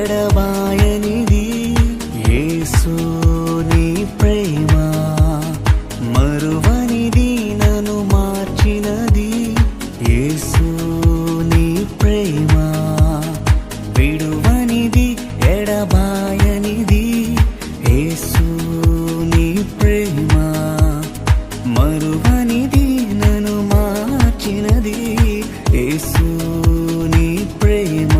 ఎడబాయనిది యేసు నీ ప్రేమ మరువనిది నన్ను మార్చినది యేసు నీ ప్రేమ విడువనిది ఎడబాయనిది యేసు నీ ప్రేమ మరువనిది నన్ను మార్చినది యేసు నీ ప్రేమ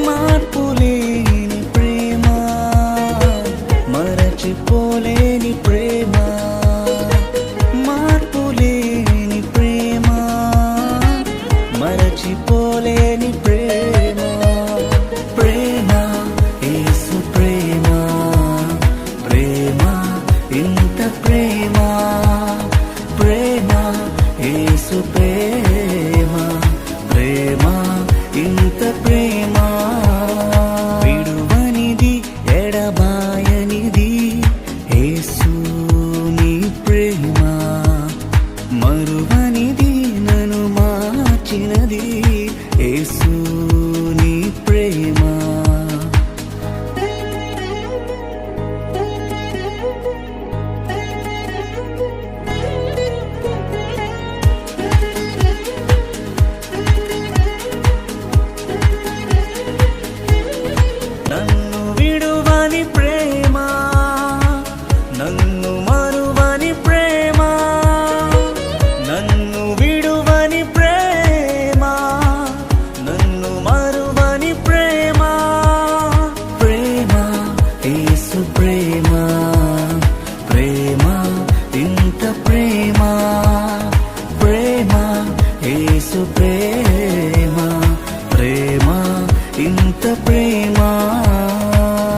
మార్పులేని ప్రేమ మరచిపోలేని ప్రేమ మార్పులేని ప్రేమ మరచిపోలేని ప్రేమ ప్రేమ యేసు ప్రేమ ప్రేమ ఇంత ప్రేమ ప్రేమ యేసు ప్రేమ ప్రేమ ఇంత ప్రేమ విడువనిది ఎడబాయనిది యేసు నీ ప్రేమ మరువనిది నన్ను మార్చినది యేసు నీ ప్రేమ నన్ను విడువని ప్రేమ నన్ను మరువని ప్రేమ నన్ను విడువని ప్రేమ నన్ను మరువని ప్రేమ ప్రేమ యేసు ప్రేమ ప్రేమ ఇంత ప్రేమ ప్రేమ యేసు ప్రేమ ప్రేమ ఇంత ప్రేమ